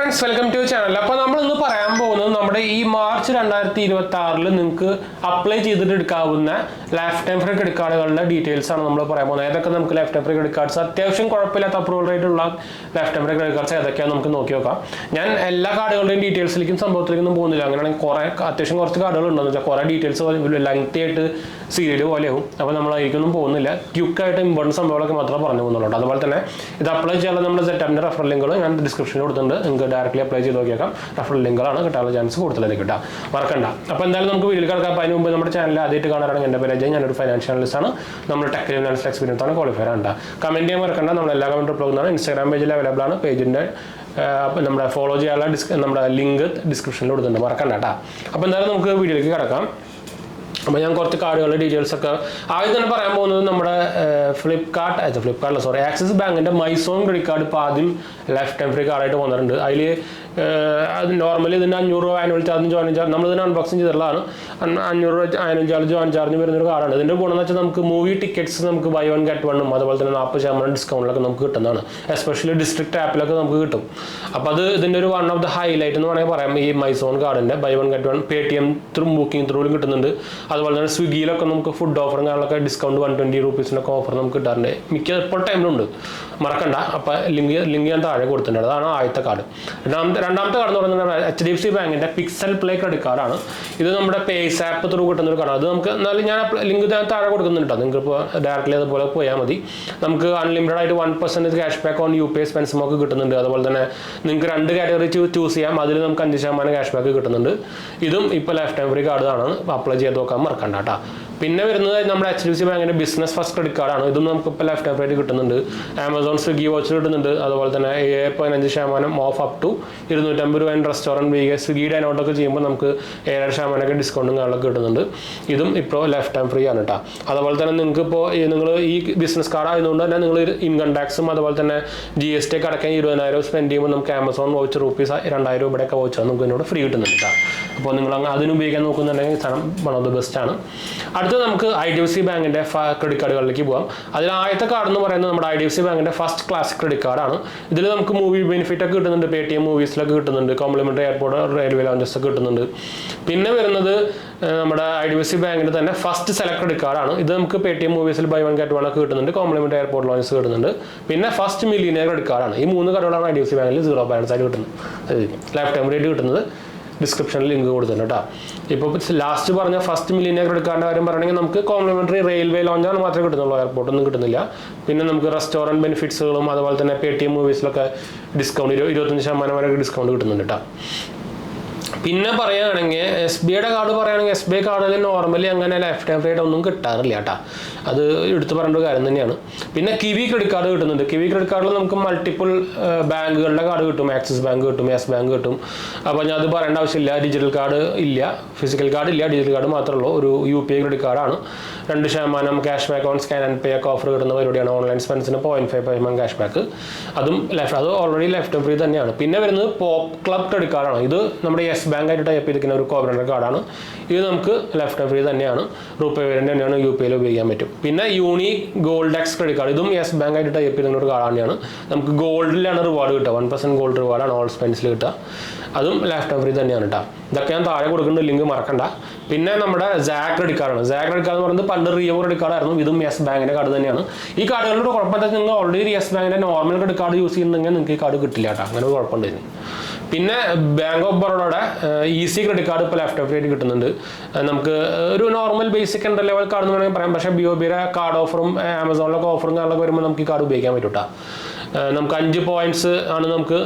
Friends, welcome to channel. അപ്പോൾ നമ്മൾ ഇന്ന് പറയാൻ പോകുന്നത് നമ്മുടെ ഈ മാർച്ച് 2026 നിങ്ങൾക്ക് അപ്ലൈ ചെയ്തിട്ട് എടുക്കാവുന്ന ലൈഫ് ടൈം ഫ്രീ ക്രെഡിറ്റ് കാർഡുകളുടെ ഡീറ്റെയിൽസ് ആണ് നമ്മൾ പറയാൻ പോകുന്നത്. ഏതൊക്കെ നമുക്ക് life time free credit cards അത്യാവശ്യം കുഴപ്പമില്ലാത്ത അപ്രൂവൽ റേറ്റ് ഉള്ള life time free credit cards ഏതൊക്കെയാണ് നമുക്ക് നോക്കി നോക്കാം. ഞാൻ എല്ലാ കാർഡുകളുടെയും ഡീറ്റെയിൽസിലേക്കും സംഭവത്തിലേക്കൊന്നും പോകുന്നില്ല. അങ്ങനെയാണെങ്കിൽ അത്യാവശ്യം കുറച്ച് കാർഡുകൾ ഉണ്ടെന്ന് വെച്ചാൽ കുറേ ഡീറ്റെയിൽസ് ലെങ്തി ആയിട്ട് സീരിയൽ പോലെയാവും. അപ്പോൾ നമ്മൾ അതിലേക്കൊന്നും പോകുന്നില്ല. ക്യുക്കായിട്ട് ഇമ്പോർട്ടൻറ്റ് സംഭവങ്ങളൊക്കെ മാത്രമേ പറഞ്ഞു പോകുന്നുള്ളൂ. അതുപോലെ തന്നെ ഇത് അപ്ലൈ ചെയ്യാനുള്ള നമ്മുടെ സെറ്റപ്പിൻ്റെ റെഫറൽ ലിങ്കുകൾ ഞാൻ ഡിസ്ക്രിപ്ഷനിൽ കൊടുത്തിട്ടുണ്ട്. നിങ്ങൾക്ക് ഡയറക്റ്റ്ലി അപ്ലൈ ചെയ്ത് നോക്കിയേക്കാം. റെഫറൽ ലിങ്കുകളാണ് കിട്ടാനുള്ള ചാൻസ് കൂടുതലേക്ക് കിട്ടാം, മറക്കണ്ട. അപ്പോൾ എന്തായാലും നമുക്ക് വീഡിയോ കിടക്കാം. അപ്പോൾ അതിന് മുമ്പ് നമ്മുടെ ചാനൽ ആദ്യമായിട്ട് കാണാനാണെങ്കിൽ എൻ്റെ പേര് അജയ്, ഞാനൊരു ഫൈനാൻഷ്യൽ അനലിസ്റ്റ് ആണ്. നമ്മൾ ടെക്നിക്കൽ ഫിനാൻഷ്യൽ എക്സ്പീരിയൻസ് ആണ്, ക്വാളിഫൈഡ് ആണ്. കമൻറ്റ് ചെയ്യാൻ മറക്കണ്ട. നമ്മൾ എല്ലാ കമൻറ്റ് പോകുന്നതാണ്. ഇൻസ്റ്റാഗ്രാം പേജിൽ അവൈലബിൾ ആണ്. പേജിൻ്റെ നമ്മുടെ ഫോളോ ചെയ്യാനുള്ള നമ്മുടെ ലിങ്ക് ഡിസ്ക്രിപ്ഷനിൽ കൊടുത്തിട്ടുണ്ട്, മറക്കണ്ട കേട്ടോ. അപ്പോൾ എന്തായാലും നമുക്ക് വീഡിയോയിലേക്ക് കിടക്കാം. അപ്പോൾ ഞാൻ കുറച്ച് കാർഡുകളുടെ ഡീറ്റെയിൽസൊക്കെ ആദ്യം തന്നെ പറയാൻ പോകുന്നത് നമ്മുടെ ആക്സിസ് ബാങ്കിൻ്റെ മൈസോൺ ക്രെഡിറ്റ് കാർഡ് ഇപ്പോൾ ആദ്യം ലൈഫ് ടൈം ഫ്രീ കാർഡായിട്ട് വന്നിട്ടുണ്ട്. അതിൽ അത് നോർമലി ഇതിന് 500 രൂപ ആനുവൽ ചാർജും ജോയിനിങ് ചാർജ് നമ്മളിതിന് അൺബോക്സിങ് ചെയ്തിട്ടുള്ളതാണ്. 500 രൂപ ആനുവൽ ചാർജ് ജോയിനിങ് ചാർജ് വരുന്നൊരു കാർഡാണ്. ഇതിൻ്റെ ഗുണം എന്ന് വെച്ചാൽ നമുക്ക് മൂവി ടിക്കറ്റ്സ് നമുക്ക് ബൈ വൺ ഗെറ്റ് വണ്ണും അതുപോലെ തന്നെ 40% ഡിസ്കൗണ്ടിലൊക്കെ നമുക്ക് കിട്ടുന്നതാണ്. എസ്പെഷ്യലി ഡിസ്ട്രിക്ട് ആപ്പിലൊക്കെ നമുക്ക് കിട്ടും. അപ്പോൾ അത് ഇതിൻ്റെ ഒരു വൺ ഓഫ് ദ ഹൈലൈറ്റ് എന്ന് വേണമെങ്കിൽ പറയാം. ഈ മൈസോൺ കാർഡിൻ്റെ buy one get one Paytm through booking ത്രൂലും കിട്ടുന്നുണ്ട്. അതുപോലെ തന്നെ സ്വിഗ്ഗിയിലൊക്കെ നമുക്ക് ഫുഡ് ഓഫറും കാര്യങ്ങളൊക്കെ ഡിസ്കൗണ്ട് 120 രൂപീസിനൊക്കെ ഓഫർ നമുക്ക് കിട്ടാറുണ്ട്. മിക്ക ഇപ്പോൾ ടൈമിലുണ്ട്, മറക്കണ്ട. അപ്പോൾ ലിങ്ക് ഞാൻ താഴെ കൊടുത്തിട്ടുണ്ട്. അതാണ് ആദ്യത്തെ കാർഡ്. രണ്ടാമത്തെ കാർഡ് എന്ന് പറയുന്നത് HDFC ബാങ്കിൻ്റെ പിക്സൽ പ്ലേ ക്രെഡിറ്റ് കാർഡാണ്. ഇത് നമ്മുടെ പേസ് ആപ്പ് ത്രൂ കിട്ടുന്ന ഒരു കാർഡാണ്. അത് നമുക്ക് എന്നാലും ഞാൻ ലിങ്ക് താഴെ കൊടുക്കുന്നുണ്ട്. നിങ്ങൾക്ക് ഇപ്പോൾ ഡയറക്റ്റ്ലി അതുപോലെ പോയാൽ മതി. നമുക്ക് അൺലിമിറ്റഡ് ആയിട്ട് 1% ക്യാഷ് ബാക്ക് ഓൺ UPI സ്പെൻസും ഒക്കെ കിട്ടുന്നുണ്ട്. അതുപോലെ തന്നെ നിങ്ങൾക്ക് 2 കാറ്റഗറി ചൂസ് ചെയ്യാം. അതിൽ നമുക്ക് 5% ക്യാഷ് ബാക്ക് കിട്ടുന്നുണ്ട്. ഇതും ഇപ്പോൾ ലൈഫ് ടൈം ഫ്രീ കാർഡാണ്. അപ്ലൈ ചെയ്ത് നോക്കാൻ മറക്കണ്ട കേട്ടോ. പിന്നെ വരുന്നത് നമ്മുടെ HDFC ബാങ്കിൻ്റെ ബിസിനസ് ഫസ്റ്റ് ക്രെഡിറ്റ് കാർഡാണ്. ഇതും നമുക്ക് ഇപ്പോൾ ലൈഫ് ടൈം ഫ്രീ കിട്ടുന്നുണ്ട്. ആമസോൺ സ്വിഗ്ഗി വോച്ചർ കിട്ടുന്നുണ്ട്. അതുപോലെ തന്നെ 7.5% ഓഫ് അപ് ടു 250 രൂപ റെസ്റ്റോറൻറ്റ് സ്വിഗ്ഗിയുടെ നോട്ടൊക്കെ ചെയ്യുമ്പോൾ നമുക്ക് 7% ഡിസ്കൗണ്ടും കാര്യങ്ങളൊക്കെ കിട്ടുന്നുണ്ട്. ഇതും ഇപ്പോൾ ലൈഫ് ടൈം ഫ്രീ ആണ് കേട്ടോ. അതുപോലെ തന്നെ നിങ്ങൾക്ക് ഇപ്പോൾ നിങ്ങൾ ഈ ബിസിനസ് കാർഡ് ആയതുകൊണ്ട് തന്നെ നിങ്ങൾ ഇൻകം ടാക്സും അതുപോലെ തന്നെ GST ഒക്കെ അടക്കാൻ 20,000 സ്പെൻഡ് ചെയ്യുമ്പോൾ നമുക്ക് ആമസോൺ വോച്ചർ ₹2,000 രൂപയുടെയൊക്കെ വോച്ചർ നമുക്ക് ഇതിനോട് ഫ്രീ കിട്ടുന്നുണ്ട് കേട്ടോ. അപ്പോൾ നിങ്ങൾ അതിന് ഉപയോഗിക്കാൻ നോക്കുന്നുണ്ടെങ്കിൽ സാധനം വൺ ഓഫ് ദ ബെസ്റ്റ് ആണ്. അടുത്തത് നമുക്ക് IDFC ബാങ്കിൻ്റെ ക്രെഡിറ്റ് കാർഡുകളിലേക്ക് പോകാം. അതിൽ ആദ്യത്തെ കാർഡ് എന്ന് പറയുന്നത് നമ്മുടെ IDFC ബാങ്കിൻ്റെ ഫസ്റ്റ് ക്ലാസ് ക്രെഡിറ്റ് കാർഡാണ്. ഇതിൽ നമുക്ക് മൂവി ബെനിഫിറ്റ് ഒക്കെ കിട്ടുന്നുണ്ട്. Paytm മൂവീസിലൊക്കെ കിട്ടുന്നുണ്ട്. കോംപ്ലിമെൻ്ററി എയർപോർട്ട് റെയിൽവേ ലോഞ്ചസ് ഒക്കെ കിട്ടുന്നുണ്ട്. പിന്നെ വരുന്നത് നമ്മുടെ IDFC ബാങ്കിൻ്റെ തന്നെ ഫസ്റ്റ് സെലക്ട് ക്രെഡിറ്റ് കാർഡാണ്. ഇത് നമുക്ക് Paytm മൂവീസിൽ ബൈ വൺ ഗെറ്റ് വൺ ഒക്കെ കിട്ടുന്നുണ്ട്. കോംപ്ലിമെൻ്ററി എയർപോർട്ട് ലോഞ്ചസ് കിട്ടുന്നുണ്ട്. പിന്നെ ഫസ്റ്റ് മില്ലിയനിയർ ക്രെഡിറ്റ് കാർഡാണ്. ഈ 3 കാർഡുകളാണ് IDFC ബാങ്കിൽ 0 ബാലൻസ് ആയിട്ട് കിട്ടുന്നത്. ലൈഫ് ടൈം റേറ്റ് കിട്ടുന്നത് ഡിസ്ക്രിപ്ഷനിൽ ലിങ്ക് കൊടുത്തിട്ടുണ്ട് കേട്ടോ. ഇപ്പോൾ ലാസ്റ്റ് പറഞ്ഞ ഫസ്റ്റ് മില്ലിയനിയർ ക്രെഡിറ്റ് കാർഡിൻ്റെ കാര്യം പറയുകയാണെങ്കിൽ നമുക്ക് കോംപ്ലിമെൻ്ററി റെയിൽവേ ലോഞ്ചാണ് മാത്രമേ കിട്ടുന്നുള്ളൂ. എയർപോർട്ടൊന്നും കിട്ടുന്നില്ല. പിന്നെ നമുക്ക് റെസ്റ്റോറൻറ്റ് ബെനിഫിറ്റ്സുകളും അതുപോലെ തന്നെ Paytm മൂവീസിലൊക്കെ ഡിസ്കൗണ്ട് 25% വരെ ഡിസ്കൗണ്ട് കിട്ടുന്നുണ്ട് കേട്ടോ. പിന്നെ പറയുകയാണെങ്കിൽ SBIയുടെ കാർഡ് പറയുകയാണെങ്കിൽ SBI കാർഡിൽ നോർമലി അങ്ങനെ ലൈഫ് ടൈം റേറ്റ് ഒന്നും കിട്ടാറില്ല കേട്ടോ. അത് എടുത്ത് പറയേണ്ട ഒരു കാര്യം തന്നെയാണ്. പിന്നെ കിവി ക്രെഡിറ്റ് കാർഡ് കിട്ടുന്നുണ്ട്. കിവി ക്രെഡിറ്റ് കാർഡിൽ നമുക്ക് മൾട്ടിപ്പിൾ ബാങ്കുകളുടെ കാർഡ് കിട്ടും. ആക്സിസ് ബാങ്ക് കിട്ടും, യെസ് ബാങ്ക് കിട്ടും. അപ്പോൾ ഞാൻ അത് പറയേണ്ട ആവശ്യമില്ല. ഡിജിറ്റൽ കാർഡ് ഇല്ല, ഫിസിക്കൽ കാർഡ് ഇല്ല, ഡിജിറ്റൽ കാർഡ് മാത്രമേ ഉള്ളൂ. ഒരു UPI ക്രെഡിറ്റ് കാർഡാണ്. 2% cash back on scan and pay ഒക്കെ ഓഫർ കിട്ടുന്ന പരിപാടിയാണ്. ഓൺലൈൻ സ്പെൻസിന് 0.5% ക്യാഷ് ബാക്ക്. അത് ഓൾറെഡി ലൈഫ് ടൈം ഫ്രീ തന്നെയാണ്. പിന്നെ വരുന്നത് പോപ്പ് ക്ലബ് ക്രെഡിറ്റ് കാർഡാണ്. ഇത് നമ്മുടെ യെസ് ബാങ്ക് ആയിട്ട് ടൈപ്പ് ചെയ്തിരിക്കുന്ന ഒരു കോബ്രൻ്റെ കാർഡാണ്. ഇത് നമുക്ക് ലൈഫ് ടൈം ഫ്രീ തന്നെയാണ്. റൂപേ വേരിയൻ്റ് തന്നെയാണ്. UPI ഉപയോഗിക്കാൻ പറ്റും. പിന്നെ യൂണി ഗോൾഡ് എക്സ് ക്രെഡിറ്റ് കാർഡ്. ഇതും യെസ് ബാങ്ക് ആയിട്ട് ടൈപ്പ് ചെയ്തിരുന്ന ഒരു കാർഡ് തന്നെയാണ്. നമുക്ക് ഗോൾഡിലാണ് റിവാർഡ് കിട്ടുക. 1% ഗോൾഡ് റിവാർഡാണ് ഓൾ സ്പെൻസിൽ കിട്ടുക. അതും ലൈഫ് ടൈം ഫ്രീ തന്നെയാണ് കേട്ടോ. ഇതൊക്കെ ഞാൻ താഴെ കൊടുക്കുന്നുണ്ട്, ലിങ്ക് മറക്കണ്ട. പിന്നെ നമ്മുടെ സാക് ക്രെഡിറ്റ് കാർഡാണ്. സാക് ക്രെഡിറ്റ് കാർഡ് എന്ന് പറയുന്നത് പണ്ട് റിയോ ക്രെഡിറ്റ് കാർഡായിരുന്നു. ഇതും യെസ് ബാങ്കിൻ്റെ കാർഡ് തന്നെയാണ്. ഈ കാർഡുകളുടെ കുഴപ്പമെന്താ വെച്ചാൽ നിങ്ങൾ ഓൾറെഡി യെസ് ബാങ്കിൻ്റെ നോർമൽ ക്രെഡിറ്റ് കാർഡ് യൂസ് ചെയ്യുന്നുണ്ടെങ്കിൽ നിങ്ങൾക്ക് ഈ കാർഡ് കിട്ടില്ല കേട്ടോ. അങ്ങനെ ഒരു കുഴപ്പമുണ്ടായിരുന്നു. പിന്നെ ബാങ്ക് ഓഫ് ബറോഡയുടെ ഈസി ക്രെഡിറ്റ് കാർഡ് ഇപ്പോൾ ലൈഫ് ടൈം ഫ്രീ ആയിട്ട് കിട്ടുന്നുണ്ട്. നമുക്ക് ഒരു normal basic entry level card എന്ന് വേണമെങ്കിൽ പറയാം. പക്ഷേ BOBയുടെ കാർഡ് ഓഫറും ആമസോണിലൊക്കെ ഓഫറും കാര്യങ്ങളൊക്കെ വരുമ്പോൾ നമുക്ക് ഈ കാർഡ് ഉപയോഗിക്കാൻ പറ്റും കേട്ടോ. നമുക്ക് 5 പോയിന്റ്സ് ആണ് നമുക്ക്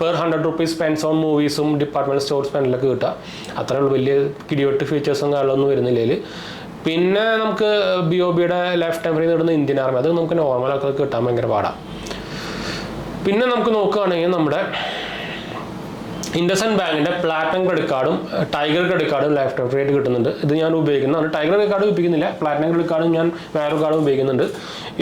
പെർ 100 രൂപീസ് സ്പെൻസ് ഓൺ മൂവീസും ഡിപ്പാർട്ട്മെൻറ്റ് സ്റ്റോർ സ്പെൻഡിലൊക്കെ കിട്ടുക. അത്രേ ഉള്ളൂ. വലിയ കിടിവെട്ട് ഫീച്ചേഴ്സും കാര്യങ്ങളൊന്നും വരുന്നില്ല. പിന്നെ നമുക്ക് BOBയുടെ ലൈഫ് ടൈം ഫ്രീ കിട്ടുന്ന ഇന്ത്യൻ ആർമി, അത് നമുക്ക് നോർമലൊക്കെ കിട്ടാൻ ഭയങ്കര പാടാണ്. പിന്നെ നമുക്ക് നോക്കുകയാണെങ്കിൽ നമ്മുടെ ഇൻഡസ്ഇൻഡ് ബാങ്കിൻ്റെ പ്ലാറ്റിനം ക്രെഡിറ്റ് കാർഡും ടൈഗർ ക്രെഡിറ്റ് കാർഡും ലൈഫ് ടൈം ഫ്രീ ആയിട്ട് കിട്ടുന്നുണ്ട്. ഇത് ഞാൻ ഉപയോഗിക്കുന്നതാണ്. ടൈഗർ ക്രെഡിറ്റ് കാർഡ് ഉപയോഗിക്കുന്നില്ല. പ്ലാറ്റിനം ക്രെഡിറ്റ് കാർഡും ഞാൻ വേറൊരു കാർഡും ഉപയോഗിക്കുന്നുണ്ട്.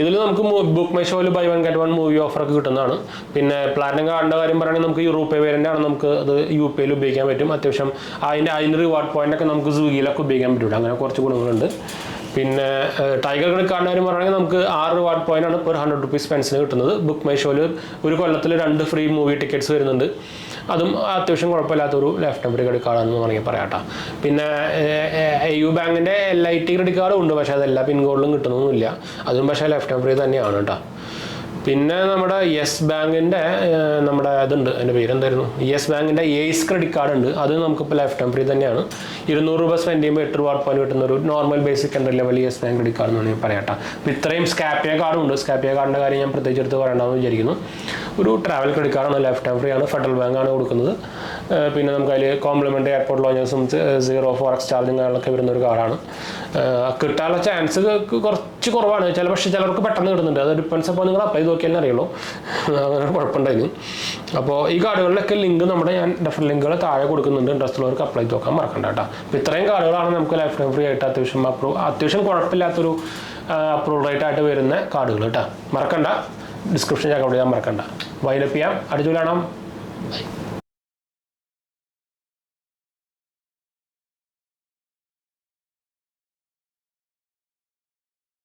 ഇതിൽ നമുക്ക് ബുക്ക് മൈ ഷോയിൽ buy one get one movie ഓഫറൊക്കെ കിട്ടുന്നതാണ്. പിന്നെ പ്ലാറ്റിനം കാർഡിൻ്റെ കാര്യം പറയുകയാണെങ്കിൽ നമുക്ക് യൂറോപ്യ വേരിയൻ്റ് ആണ്. നമുക്ക് അത് UPI ഉപയോഗിക്കാൻ പറ്റും. അത്യാവശ്യം അതിൻ്റെ റിവാർഡ് പോയിൻ്റൊക്കെ നമുക്ക് സ്വിഗ്ഗിയിലൊക്കെ ഉപയോഗിക്കാൻ പറ്റും. അങ്ങനെ കുറച്ച് ഗുണങ്ങളുണ്ട്. പിന്നെ ടൈഗർ ക്രെഡിറ്റ് കാർഡിൻ്റെ കാര്യം പറയുകയാണെങ്കിൽ നമുക്ക് 6 റിവാർഡ് പോയിൻ്റാണ് പെർ 100 രൂപീസ് സ്പെൻസിന് കിട്ടുന്നത്. ബുക്ക് മൈ ഷോയിൽ ഒരു കൊല്ലത്തിൽ 2 ഫ്രീ മൂവി ടിക്കറ്റ്സ് വരുന്നുണ്ട്. അതും അത്യാവശ്യം കുഴപ്പമില്ലാത്തൊരു ലൈഫ് ടൈം ഫ്രീ ക്രെഡിറ്റ് കാർഡാണെന്ന് വേണമെങ്കിൽ പറയാം കേട്ടോ. പിന്നെ AU ബാങ്കിൻ്റെ LIT ക്രെഡിറ്റ് കാർഡും ഉണ്ട്, പക്ഷേ അതെല്ലാ പിൻ കോഡിലും കിട്ടുന്നൊന്നുമില്ല. അതും പക്ഷേ ലൈഫ് ടൈം ഫ്രീ തന്നെയാണ് കേട്ടോ. പിന്നെ നമ്മുടെ യെസ് ബാങ്കിൻ്റെ നമ്മുടെ അതുണ്ട്, അതിൻ്റെ പേരെന്തായിരുന്നു, യെസ് ബാങ്കിൻ്റെ ഏസ് ക്രെഡിറ്റ് കാർഡ് ഉണ്ട്. അത് നമുക്കിപ്പോൾ ലൈഫ് ടൈം ഫ്രീ തന്നെയാണ്. 200 രൂപ സ്പെൻഡ് ചെയ്യുമ്പോൾ 8 റിവാർഡ് പോയിന്റ് കിട്ടുന്ന ഒരു normal basic entry level yes bank credit card എന്ന് വേണമെങ്കിൽ പറയാം. അപ്പോൾ ഇത്രയും സ്കാപ്പിയ കാർഡും ഉണ്ട്. സ്കാപ്പിയ കാർഡിൻ്റെ കാര്യം ഞാൻ പ്രത്യേകിച്ച് എടുത്ത് പറയണമെന്ന് വിചാരിക്കുന്നു. ഒരു ട്രാവൽ ക്രെഡിറ്റ് കാർഡാണ്, ലൈഫ് ടൈം ഫ്രീ ആണ്, ഫെഡറൽ ബാങ്കാണ് കൊടുക്കുന്നത്. പിന്നെ നമുക്ക് അതിൽ കോംപ്ലിമെൻ്ററി എയർപോർട്ട് ലോഞ്ചസും 0 ഫോറക്സ് ചാർജും കാര്യങ്ങളൊക്കെ വരുന്ന ഒരു കാർഡാണ്. കിട്ടാനുള്ള ചാൻസ് കുറച്ച് കുറവാണ്, പക്ഷേ ചിലർക്ക് പെട്ടെന്ന് കിട്ടുന്നുണ്ട്. അത് ഡിപ്പെൻസ് അപ്പോൾ നിങ്ങൾ അപ്ലൈ നോക്കിയാലും അറിയുള്ളൂ, അങ്ങനെ കുഴപ്പമുണ്ടായിരുന്നു. അപ്പോൾ ഈ കാർഡുകളിലൊക്കെ ലിങ്ക് ഞാൻ റെഫറൽ ലിങ്കുകൾ താഴെ കൊടുക്കുന്നുണ്ട്. ഇൻട്രസ്റ്റ് ഉള്ളവർക്ക് അപ്ലൈ നോക്കാൻ മറക്കണ്ട കേട്ടോ. അപ്പോൾ ഇത്രയും കാർഡുകളാണ് നമുക്ക് ലൈഫ് ടൈം ഫ്രീ ആയിട്ട് അത്യാവശ്യം കുഴപ്പമില്ലാത്തൊരു അപ്രൂവൽ റേറ്റ് ആയിട്ട് വരുന്ന കാർഡുകൾ കേട്ടോ. മറക്കണ്ട, ഡിസ്ക്രിപ്ഷൻ ഞാൻ കൗണ്ട് ചെയ്യാൻ മറക്കണ്ട. വൈൻഡപ്പ് ചെയ്യാം, അടിച്ചു കാണാം. ബൈ.